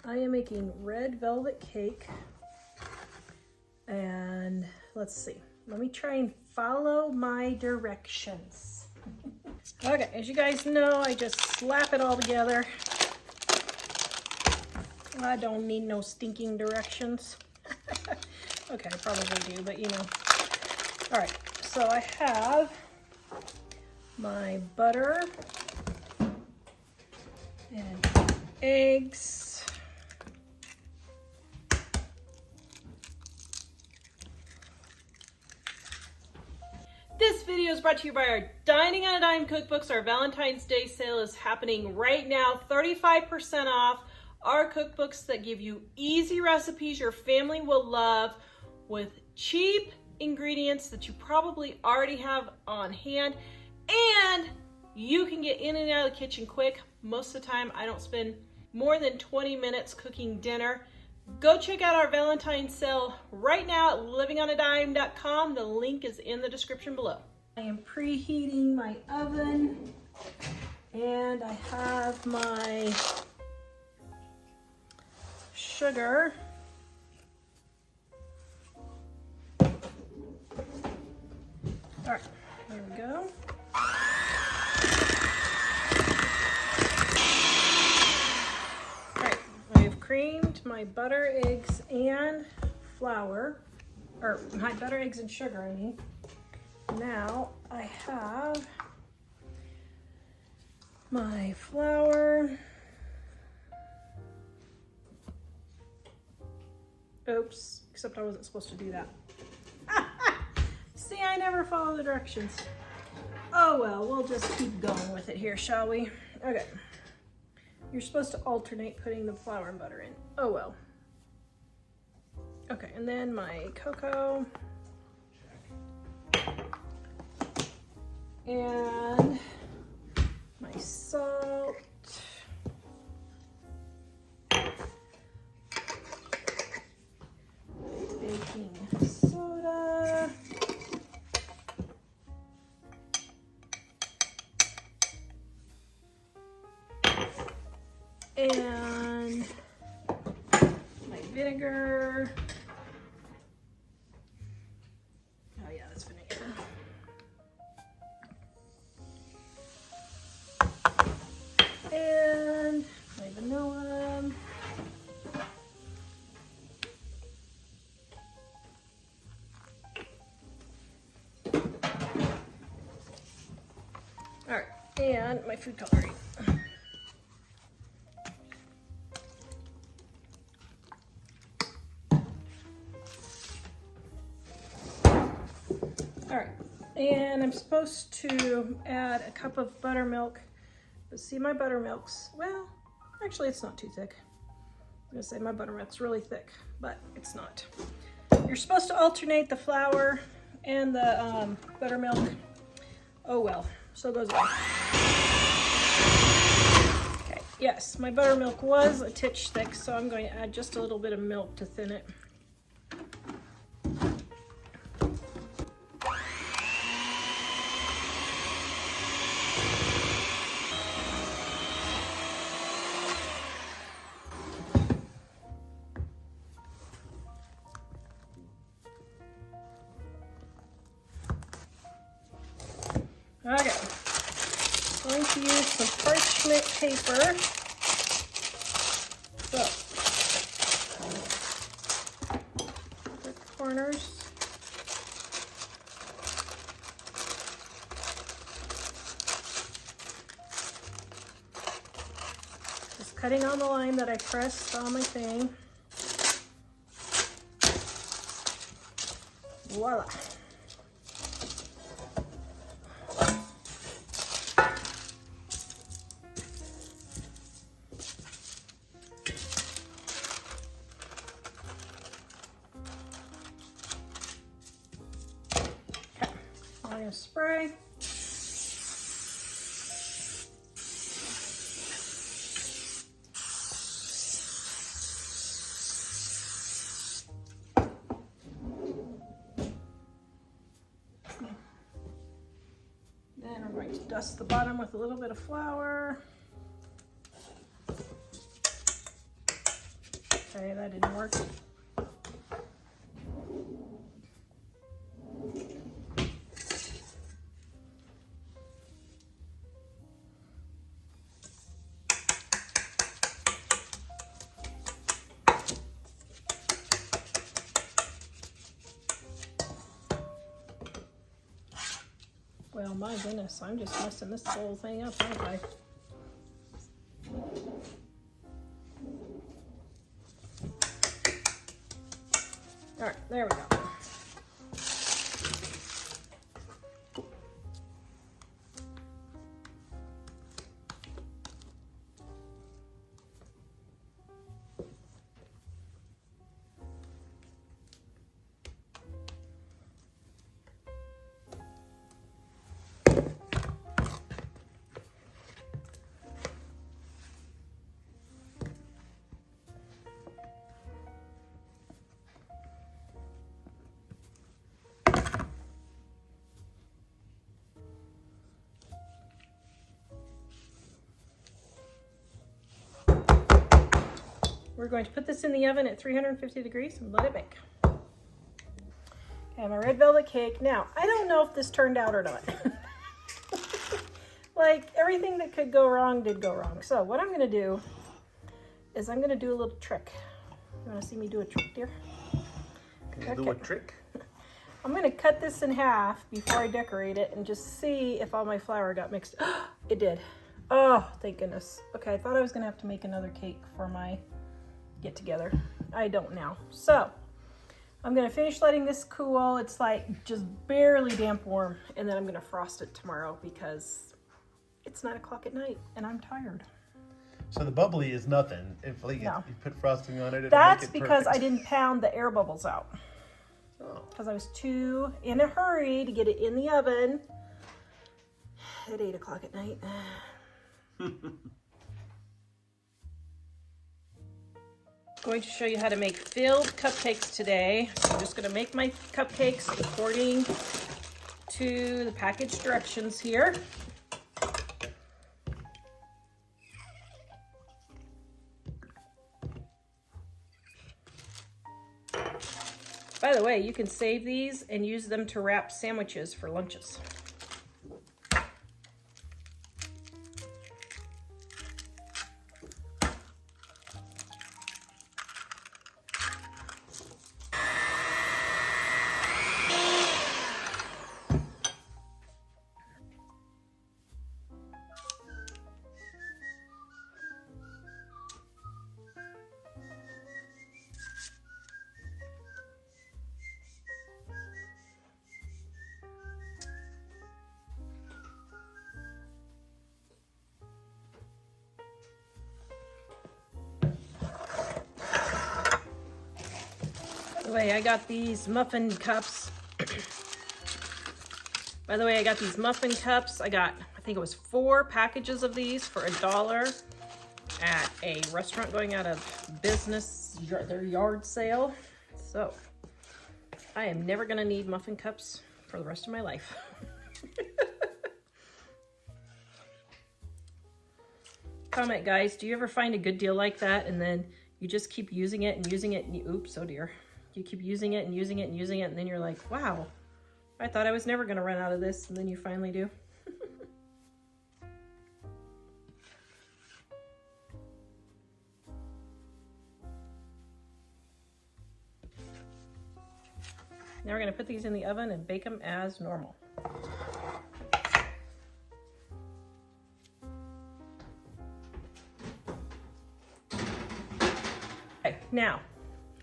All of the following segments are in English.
I am making red velvet cake. And let's see. Let me try and follow my directions. Okay, as you guys know, I just slap it all together. I don't need no stinking directions. Okay, I probably do, but you know. All right, so I have my butter and eggs. This video is brought to you by our Dining on a Dime cookbooks. Our Valentine's Day sale is happening right now, 35% off. Our cookbooks that give you easy recipes your family will love with cheap ingredients that you probably already have on hand, and you can get in and out of the kitchen quick. Most of the time, I don't spend more than 20 minutes cooking dinner. Go check out our Valentine's sale right now at livingonadime.com. The link is in the description below. I am preheating my oven, and I have my sugar. All right, there we go. All right, I've creamed my butter, eggs, and flour, or my butter, eggs, and sugar, I mean. Now I have my flour. Oops, except I wasn't supposed to do that. See, I never follow the directions. Oh well, we'll just keep going with it here, shall we? Okay. You're supposed to alternate putting the flour and butter in. Oh well. Okay, and then my cocoa. And my salt. Baking soda. And my vinegar. Oh yeah, that's vinegar. And my vanilla. All right, and my food coloring. All right, and I'm supposed to add a cup of buttermilk, but see, my buttermilk's, well, actually it's not too thick. I'm gonna say my buttermilk's really thick, but it's not. You're supposed to alternate the flour and the buttermilk. Oh well, so goes on. Okay, yes, my buttermilk was a titch thick, so I'm going to add just a little bit of milk to thin it. Okay, I'm going to use some parchment paper. So, the corners. Just cutting on the line that I pressed on my thing. Voila. I'm going to spray. Then I'm going to dust the bottom with a little bit of flour. Okay, that didn't work. Well, my goodness, I'm just messing this whole thing up, aren't I? All right, there we go. We're going to put this in the oven at 350 degrees and let it bake. Okay, my red velvet cake. Now, I don't know if this turned out or not. Like, everything that could go wrong did go wrong. So what I'm going to do is I'm going to do a little trick. You want to see me do a trick, dear? Can you do a trick? I'm going to cut this in half before I decorate it and just see if all my flour got mixed. It did. Oh, thank goodness. Okay, I thought I was going to have to make another cake for my get together. I don't now. So I'm going to finish letting this cool. It's like just barely damp warm. And then I'm going to frost it tomorrow because it's 9 o'clock at night and I'm tired. So the bubbly is nothing. If like No. you put frosting on it, it'll That's make it because perfect. I didn't pound the air bubbles out. Oh. Because I was too in a hurry to get it in the oven at 8 o'clock at night. Going to show you how to make filled cupcakes today. So I'm just going to make my cupcakes according to the package directions here. By the way, you can save these and use them to wrap sandwiches for lunches. By the way, I got these muffin cups. By the way, I got these muffin cups. I think it was 4 packages of these for $1 at a restaurant going out of business, their yard sale. So I am never gonna need muffin cups for the rest of my life. Comment, guys, do you ever find a good deal like that and then you just keep using it and using it and oops, oh dear. You keep using it and using it and using it and then you're like, wow, I thought I was never gonna run out of this, and then you finally do. Now we're gonna put these in the oven and bake them as normal. Okay, now,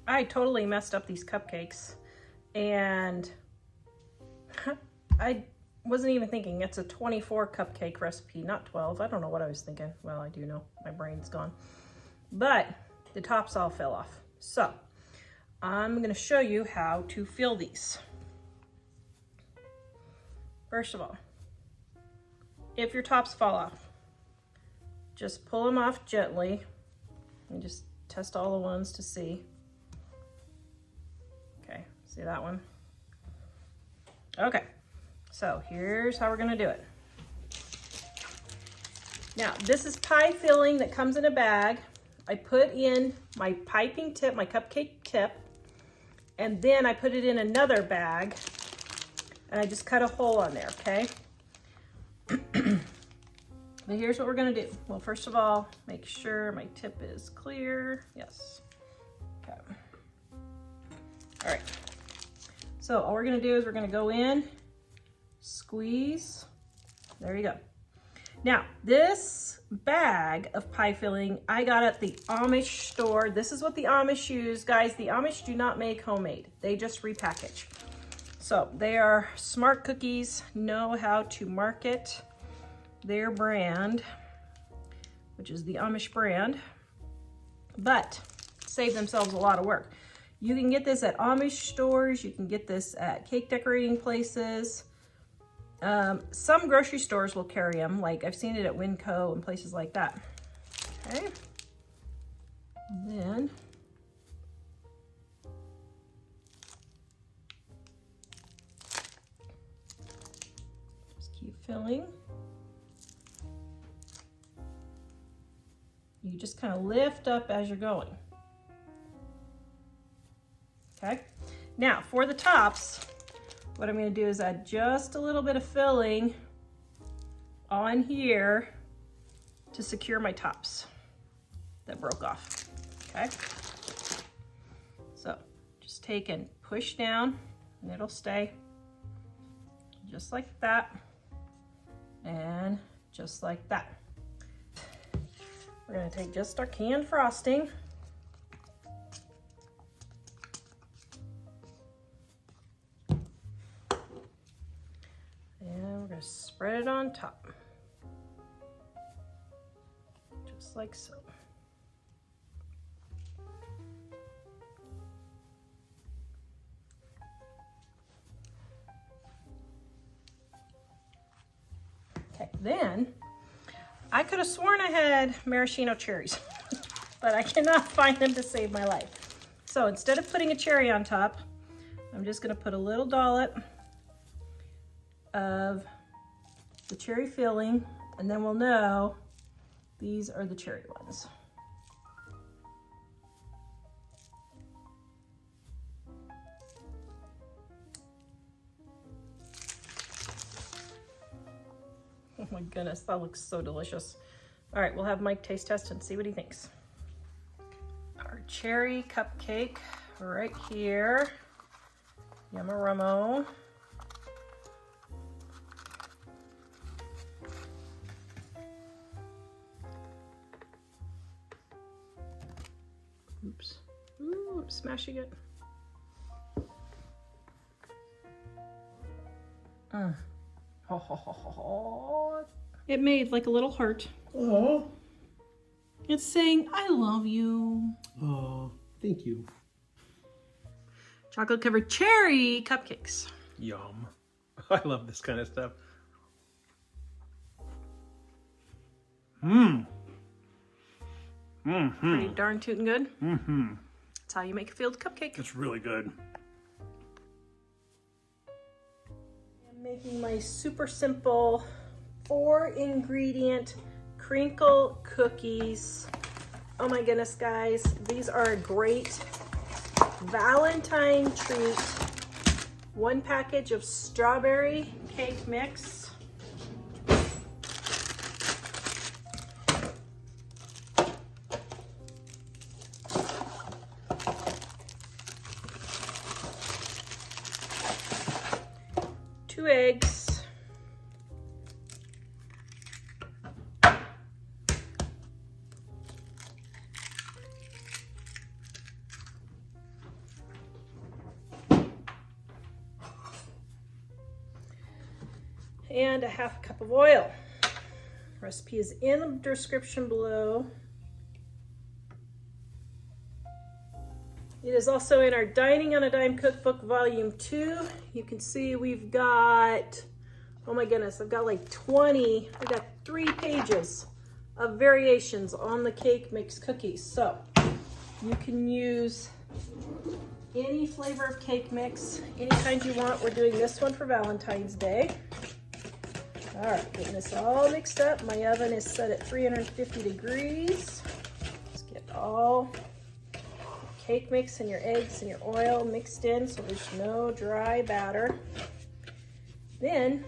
I totally messed up these cupcakes and I wasn't even thinking. It's a 24 cupcake recipe, not 12. I don't know what I was thinking. Well, I do know. My brain's gone. But the tops all fell off. So I'm going to show you how to fill these. First of all, if your tops fall off, just pull them off gently and just test all the ones to see. Okay, see that one? Okay, so here's how we're gonna do it. Now, this is pie filling that comes in a bag. I put in my piping tip, my cupcake tip, and then I put it in another bag, and I just cut a hole on there, okay? But here's what we're gonna do. Well, first of all, make sure my tip is clear. Yes. Okay. All right. So all we're gonna do is we're gonna go in, squeeze. There you go. Now, this bag of pie filling I got at the Amish store. This is what the Amish use. Guys, the Amish do not make homemade. They just repackage. So they are smart cookies, know how to market their brand, which is the Amish brand, but save themselves a lot of work. You can get this at Amish stores. You can get this at cake decorating places. Some grocery stores will carry them, like I've seen it at Winco and places like that. Okay. And then just keep filling. You just kind of lift up as you're going. Okay. Now for the tops, what I'm going to do is add just a little bit of filling on here to secure my tops that broke off. Okay. So just take and push down and it'll stay just like that and just like that. We're going to take just our canned frosting. And we're going to spread it on top. Just like so. Okay, then I could have sworn I had maraschino cherries, but I cannot find them to save my life. So instead of putting a cherry on top, I'm just going to put a little dollop of the cherry filling, and then we'll know these are the cherry ones. Oh my goodness, that looks so delicious. All right, we'll have Mike taste test and see what he thinks. Our cherry cupcake right here. Yummarummo. Oops. Ooh, I'm smashing it. Ho, ho, ho, ho, ho. It made like a little heart. Oh. It's saying, I love you. Oh, thank you. Chocolate covered cherry cupcakes. Yum. I love this kind of stuff. Mmm. Mm-hmm. Pretty darn tootin' good. Mm-hmm. That's how you make a filled cupcake. It's really good. I'm making my super simple 4-ingredient crinkle cookies. Oh my goodness, guys. These are a great Valentine treat. 1 package of strawberry cake mix. Two eggs. And a 1/2 cup of oil. Recipe is in the description below. It is also in our Dining on a Dime Cookbook Volume 2. You can see we've got, oh my goodness, I've got like 20, I've got 3 pages of variations on the cake mix cookies. So you can use any flavor of cake mix, any kind you want. We're doing this one for Valentine's Day. All right, getting this all mixed up. My oven is set at 350 degrees. Let's get all cake mix and your eggs and your oil mixed in so there's no dry batter. Then,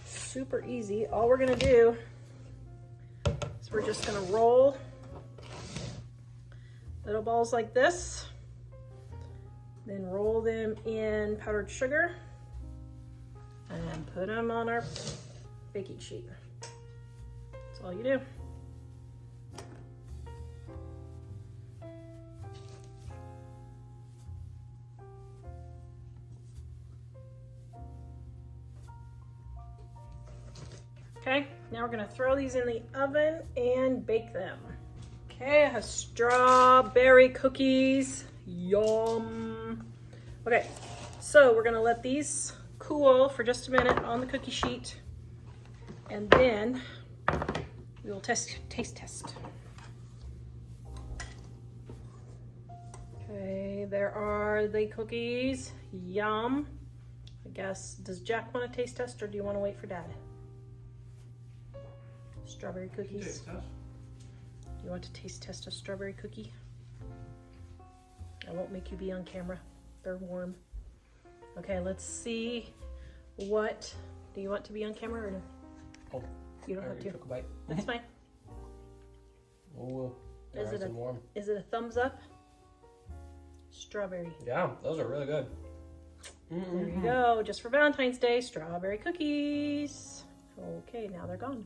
super easy, all we're gonna do is we're just gonna roll little balls like this, then roll them in powdered sugar and put them on our baking sheet. That's all you do. Okay, now we're gonna throw these in the oven and bake them. Okay, I have strawberry cookies. Yum. Okay, so we're gonna let these cool for just a minute on the cookie sheet, and then we will taste test. Okay, there are the cookies. Yum. I guess, does Jack want to taste test or do you want to wait for Dad? Strawberry cookies. You want to taste test a strawberry cookie? I won't make you be on camera. They're warm. Okay, let's see what. Do you want to be on camera or no? Oh, you don't have to. Took a bite. That's fine. Oh, Is nice it and warm. Is it a thumbs up? Strawberry. Yeah, those are really good. There you go. Just for Valentine's Day, strawberry cookies. Okay, now they're gone.